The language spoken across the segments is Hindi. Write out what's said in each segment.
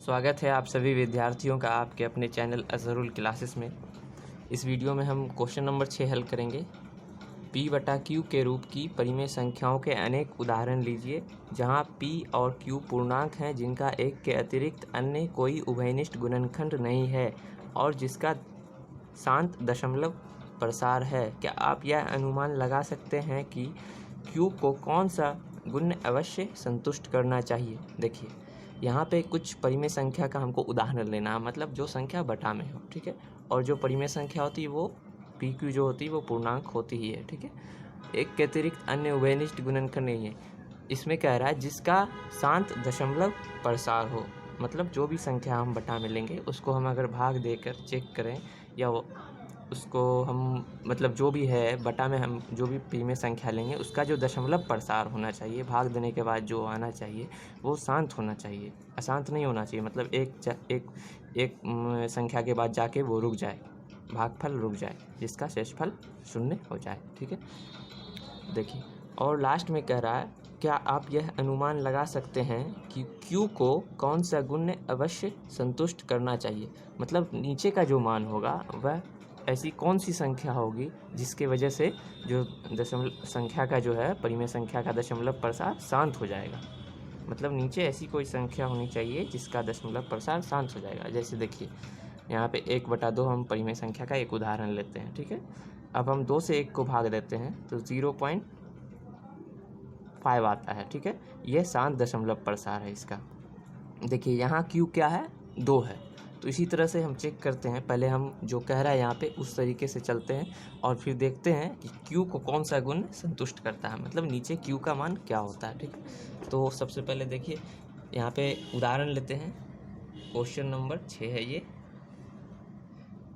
स्वागत है आप सभी विद्यार्थियों का आपके अपने चैनल अज़हरुल क्लासेस में। इस वीडियो में हम क्वेश्चन नंबर 6 हल करेंगे। p/q के रूप की परिमेय संख्याओं के अनेक उदाहरण लीजिए जहां p और q पूर्णांक हैं जिनका एक के अतिरिक्त अन्य कोई उभयनिष्ठ गुणनखंड नहीं है और जिसका शांत दशमलव प्रसार है। क्या आप यह अनुमान लगा सकते हैं कि q को कौन सा गुण अवश्य संतुष्ट करना चाहिए? देखिए यहाँ पे कुछ परिमेय संख्या का हमको उदाहरण लेना है, मतलब जो संख्या बटा में हो, ठीक है। और जो परिमेय संख्या होती है वो पी क्यू जो होती है वो पूर्णांक होती ही है, ठीक है। एक के अतिरिक्त अन्य उभयनिष्ठ गुणनखंड नहीं है। इसमें कह रहा है जिसका शांत दशमलव प्रसार हो, मतलब जो भी संख्या हम बटा में लेंगे उसको हम अगर भाग देकर चेक करें या उसको हम मतलब जो भी है बटा में हम जो भी परिमेय संख्या लेंगे उसका जो दशमलव प्रसार होना चाहिए, भाग देने के बाद जो आना चाहिए वो शांत होना चाहिए, अशांत नहीं होना चाहिए। मतलब एक संख्या के बाद जाके वो रुक जाए, भागफल रुक जाए, जिसका शेषफल 0 हो जाए, ठीक है। देखिए और लास्ट में कह रहा है क्या आप यह अनुमान लगा सकते हैं कि Q को कौन सा गुण अवश्य संतुष्ट करना चाहिए। मतलब नीचे का जो मान होगा वह ऐसी कौन सी संख्या होगी जिसके वजह से जो दशमलव संख्या का जो है परिमेय संख्या का दशमलव प्रसार शांत हो जाएगा। मतलब नीचे ऐसी कोई संख्या होनी चाहिए जिसका दशमलव प्रसार शांत हो जाएगा। जैसे देखिए यहाँ पे 1/2 हम परिमेय संख्या का एक उदाहरण लेते हैं, ठीक है। अब हम 2 से 1 को भाग देते हैं तो 0.5 आता है, ठीक है। यह शांत दशमलव प्रसार है इसका। देखिए यहाँ Q क्या है, 2 है। तो इसी तरह से हम चेक करते हैं, पहले हम जो कह रहा है यहाँ पे उस तरीके से चलते हैं और फिर देखते हैं कि Q को कौन सा गुण संतुष्ट करता है, मतलब नीचे Q का मान क्या होता है, ठीक है। तो सबसे पहले देखिए यहाँ पे उदाहरण लेते हैं। क्वेश्चन नंबर 6 है ये।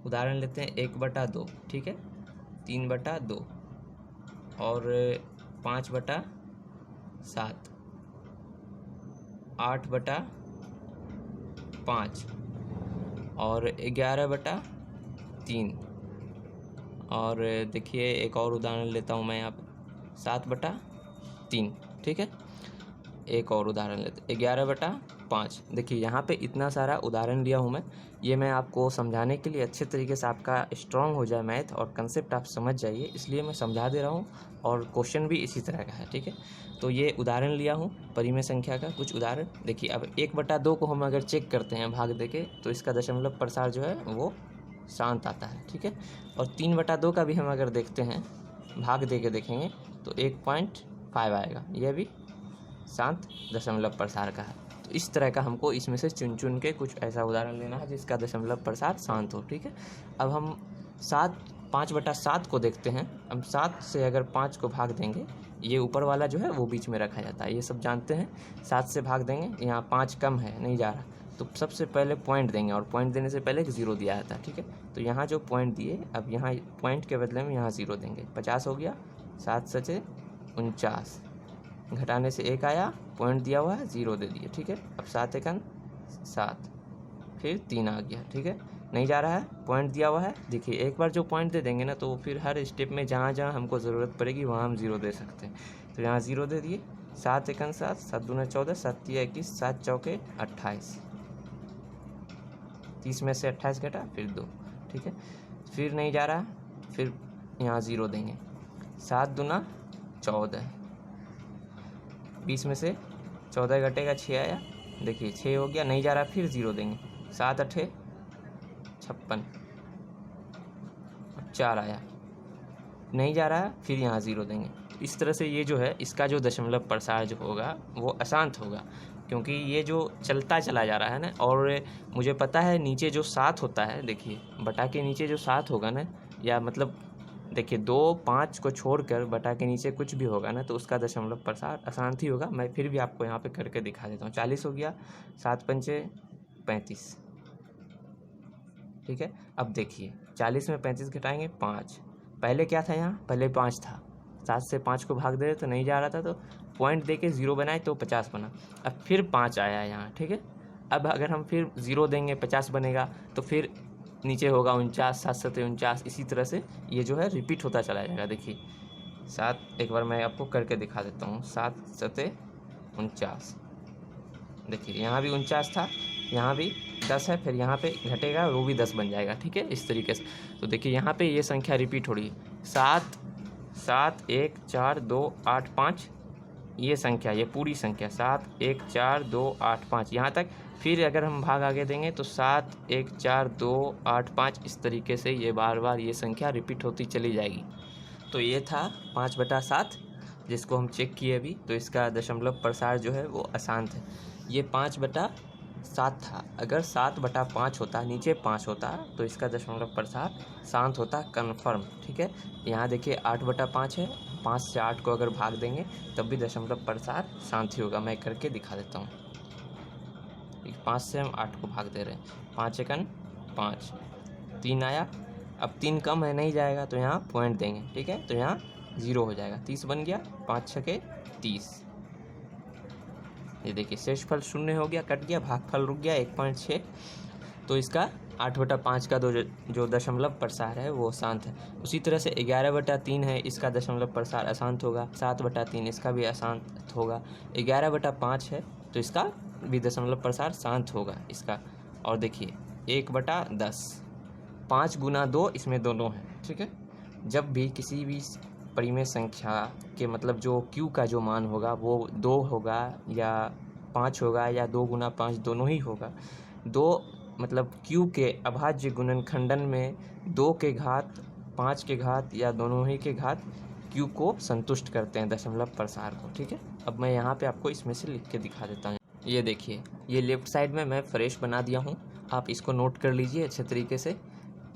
उदाहरण लेते हैं 1/2, ठीक है, 3/2 और 5/7, 8/5 और 11/3। और देखिए एक और उदाहरण लेता हूँ मैं यहाँ पे 7/3, ठीक है। एक और उदाहरण लेते 11/5। देखिए यहाँ पे इतना सारा उदाहरण लिया हूँ मैं, ये मैं आपको समझाने के लिए अच्छे तरीके से आपका स्ट्रांग हो जाए मैथ और कंसेप्ट आप समझ जाइए, इसलिए मैं समझा दे रहा हूँ। और क्वेश्चन भी इसी तरह का है, ठीक है। तो ये उदाहरण लिया हूँ परिमेय संख्या का कुछ उदाहरण। देखिए अब 1/2 को हम अगर चेक करते हैं भाग दे के तो इसका दशमलव प्रसार जो है वो शांत आता है, ठीक है। और 3/2 का भी हम अगर देखते हैं भाग दे के देखेंगे तो 1.5 आएगा, यह भी शांत दशमलव प्रसार का है। तो इस तरह का हमको इसमें से चुन के कुछ ऐसा उदाहरण लेना है जिसका दशमलव प्रसार शांत हो, ठीक है। अब हम 5/7 को देखते हैं। हम 7 से अगर 5 को भाग देंगे, ये ऊपर वाला जो है वो बीच में रखा जाता है, ये सब जानते हैं। 7 से भाग देंगे, यहाँ 5 कम है, नहीं जा रहा, तो सबसे पहले पॉइंट देंगे और पॉइंट देने से पहले एक 0 दिया जाता है, ठीक है। तो यहाँ जो पॉइंट दिए, अब यहाँ पॉइंट के बदले में यहाँ 0 देंगे। 50 हो गया, 7 सचे 49, घटाने से 1 आया, पॉइंट दिया हुआ है 0 दे दिए, ठीक है। अब 7 एकन 7, फिर 3 आ गया, ठीक है, नहीं जा रहा है, पॉइंट दिया हुआ है। देखिए एक बार जो पॉइंट दे देंगे ना तो फिर हर स्टेप में जहाँ जहाँ हमको ज़रूरत पड़ेगी वहाँ हम 0 दे सकते हैं। तो यहाँ 0 दे दिए। 7 एकन 7, 7 दूना 14, 7 तिया 21, 7 चौके 28, 30 में से 28 घटा फिर 2, ठीक है। फिर नहीं जा रहा, फिर यहाँ 0 देंगे। 7 दूना 14, 20 में से 14 घटेगा 6 आया, देखिए 6 हो गया, नहीं जा रहा, फिर 0 देंगे। 7 8 56, 4 आया, नहीं जा रहा, फिर यहाँ 0 देंगे। इस तरह से ये जो है इसका जो दशमलव प्रसार जो होगा वो अशांत होगा, क्योंकि ये जो चलता चला जा रहा है ना। और मुझे पता है नीचे जो 7 होता है, देखिए बटा के नीचे जो 7 होगा ना, या मतलब देखिए 2 5 को छोड़कर बटा के नीचे कुछ भी होगा ना तो उसका दशमलव प्रसार अशांत ही होगा। मैं फिर भी आपको यहाँ पे करके दिखा देता हूँ। 40 हो गया, 7 पंचे 35, ठीक है। अब देखिए 40 में 35 घटाएंगे 5, पहले क्या था, यहाँ पहले 5 था, 7 से 5 को भाग दे तो नहीं जा रहा था, तो पॉइंट दे के 0 बनाए तो 50 बना। अब फिर 5 आया यहाँ, ठीक है। अब अगर हम फिर 0 देंगे 50 बनेगा, तो फिर नीचे होगा 49, 7 सते 49, इसी तरह से ये जो है रिपीट होता चला जाएगा। देखिए 7, एक बार मैं आपको करके दिखा देता हूँ। 7 सते 49, देखिए यहाँ भी 49 था, यहाँ भी 10 है, फिर यहाँ पे घटेगा वो भी 10 बन जाएगा, ठीक है, इस तरीके से। तो देखिए यहाँ पे ये संख्या रिपीट हो रही है, 7 7 1 4 2 8 5, ये संख्या, ये पूरी संख्या 7 1 4 2 8 5 यहाँ तक। फिर अगर हम भाग आगे देंगे तो 7 1 4 2 8 5, इस तरीके से ये बार बार ये संख्या रिपीट होती चली जाएगी। तो ये था 5/7 जिसको हम चेक किए अभी। तो इसका दशमलव प्रसार जो है वो अशांत है। ये 5/7 था। अगर 7/5 होता, नीचे 5 होता, तो इसका दशमलव प्रसार शांत होता, कन्फर्म, ठीक है। यहाँ देखिए 8/5 है, 5 से 8 को अगर भाग देंगे तब भी दशमलव प्रसार शांत ही होगा। मैं करके दिखा देता हूँ। 5 से हम 8 को भाग दे रहे हैं, 5 एकन 5, 3 आया। अब 3 कम है, नहीं जाएगा, तो यहाँ पॉइंट देंगे, ठीक है। तो यहाँ 0 हो जाएगा, 30 बन गया, 5 छके 30। ये देखिए शेषफल 0 हो गया, कट गया, भागफल रुक गया 1.6। तो इसका 8/5 का जो दशमलव प्रसार है वो अशांत है। उसी तरह से 11/3 है, इसका दशमलव प्रसार अशांत होगा। 7/3 इसका भी अशांत होगा। 11/5 है तो इसका भी दशमलव प्रसार शांत होगा इसका। और देखिए 1/10, 5 गुना 2, इसमें दोनों है, ठीक है। जब भी किसी भी परिमेय संख्या के मतलब जो q का जो मान होगा वो 2 होगा या 5 होगा या 2 गुना 5 दोनों ही होगा। 2 मतलब q के अभाज्य गुणनखंडन में 2 के घात, 5 के घात या दोनों ही के घात q को संतुष्ट करते हैं दशमलव प्रसार को, ठीक है। अब मैं यहाँ पे आपको इसमें से लिख के दिखा देता हूँ। ये देखिए, ये लेफ्ट साइड में मैं फ्रेश बना दिया हूँ, आप इसको नोट कर लीजिए अच्छे तरीके से।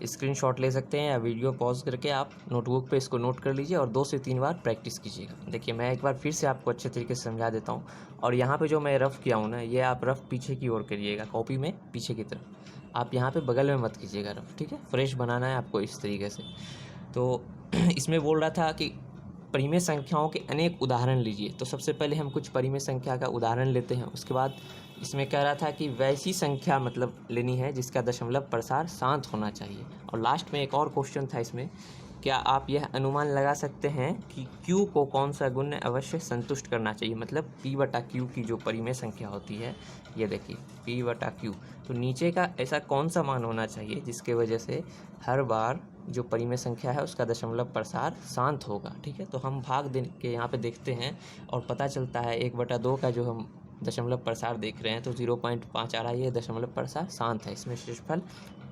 स्क्रीनशॉट ले सकते हैं या वीडियो पॉज करके आप नोटबुक पे इसको नोट कर लीजिए और 2 से 3 बार प्रैक्टिस कीजिएगा। देखिए मैं एक बार फिर से आपको अच्छे तरीके से समझा देता हूँ। और यहाँ पे जो मैं रफ़ किया हूँ ना, ये आप रफ़ पीछे की ओर करिएगा, कॉपी में पीछे की तरफ। आप यहाँ पे बगल में मत कीजिएगा रफ़, ठीक है। फ्रेश बनाना है आपको इस तरीके से। तो इसमें बोल रहा था कि परिमेय संख्याओं के अनेक उदाहरण लीजिए। तो सबसे पहले हम कुछ परिमेय संख्या का उदाहरण लेते हैं। उसके बाद इसमें कह रहा था कि वैसी संख्या मतलब लेनी है जिसका दशमलव प्रसार शांत होना चाहिए। और लास्ट में एक और क्वेश्चन था इसमें, क्या आप यह अनुमान लगा सकते हैं कि q को कौन सा गुण अवश्य संतुष्ट करना चाहिए। मतलब p/q की जो परिमेय संख्या होती है, ये देखिए p/q, तो नीचे का ऐसा कौन सा मान होना चाहिए जिसके वजह से हर बार जो परिमेय संख्या है उसका दशमलव प्रसार शांत होगा, ठीक है। तो हम भाग दे के यहाँ पे देखते हैं और पता चलता है 1/2 का जो हम दशमलव प्रसार देख रहे हैं तो 0.5 आ रहा है, ये दशमलव प्रसार शांत है, इसमें शेषफल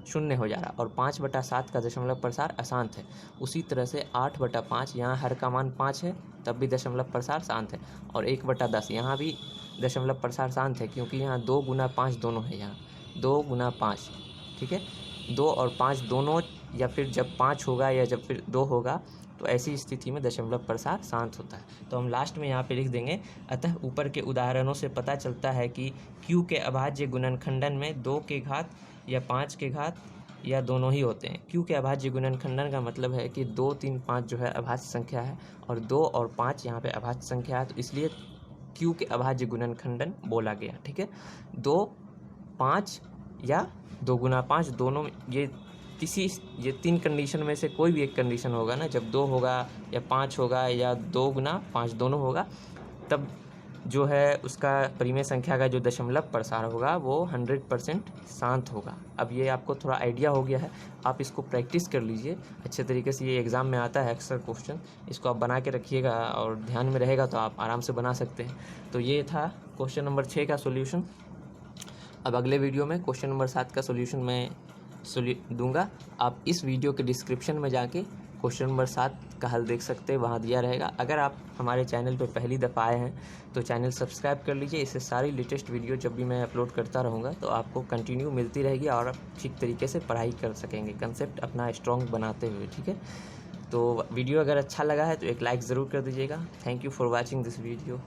0 हो जा रहा। और 5/7 का दशमलव प्रसार अशांत है। उसी तरह से 8/5, यहाँ हर का मान 5 है तब भी दशमलव प्रसार शांत है। और 1/10 यहाँ भी दशमलव प्रसार शांत है, क्योंकि यहाँ 2 गुना 5 दोनों है, यहाँ 2 गुना 5, ठीक है। 2 और 5 दोनों, या फिर जब 5 होगा या जब फिर 2 होगा, तो ऐसी स्थिति में दशमलव प्रसार शांत होता है। तो हम लास्ट में यहाँ पे लिख देंगे, अतः ऊपर के उदाहरणों से पता चलता है कि q के अभाज्य गुणनखंडन में 2 के घात या 5 के घात या दोनों ही होते हैं। q के अभाज्य गुणनखंडन का मतलब है कि 2 3 5 जो है अभाज्य संख्या है और 2 और 5 यहाँ पे अभाज्य संख्या है, तो इसलिए q के अभाज्य गुणनखंडन बोला गया, ठीक है। 2 5 या 2 गुना 5 दोनों, ये 3 कंडीशन में से कोई भी एक कंडीशन होगा ना, जब 2 होगा या 5 होगा या 2 गुना 5 दोनों होगा, तब जो है उसका परिमेय संख्या का जो दशमलव प्रसार होगा वो 100% शांत होगा। अब ये आपको थोड़ा आइडिया हो गया है, आप इसको प्रैक्टिस कर लीजिए अच्छे तरीके से। ये एग्ज़ाम में आता है अक्सर क्वेश्चन, इसको आप बना के रखिएगा और ध्यान में रहेगा तो आप आराम से बना सकते हैं। तो ये था क्वेश्चन नंबर 6 का सोल्यूशन। अब अगले वीडियो में क्वेश्चन नंबर 7 का सोल्यूशन मैं दूंगा। आप इस वीडियो के डिस्क्रिप्शन में जाके क्वेश्चन नंबर 7 का हल देख सकते हैं, वहाँ दिया रहेगा। अगर आप हमारे चैनल पर पहली दफ़ा आए हैं तो चैनल सब्सक्राइब कर लीजिए, इससे सारी लेटेस्ट वीडियो जब भी मैं अपलोड करता रहूँगा तो आपको कंटिन्यू मिलती रहेगी और आप ठीक तरीके से पढ़ाई कर सकेंगे, कंसेप्ट अपना स्ट्रॉन्ग बनाते हुए, ठीक है। तो वीडियो अगर अच्छा लगा है तो एक लाइक ज़रूर कर दीजिएगा। Thank you for watching this video.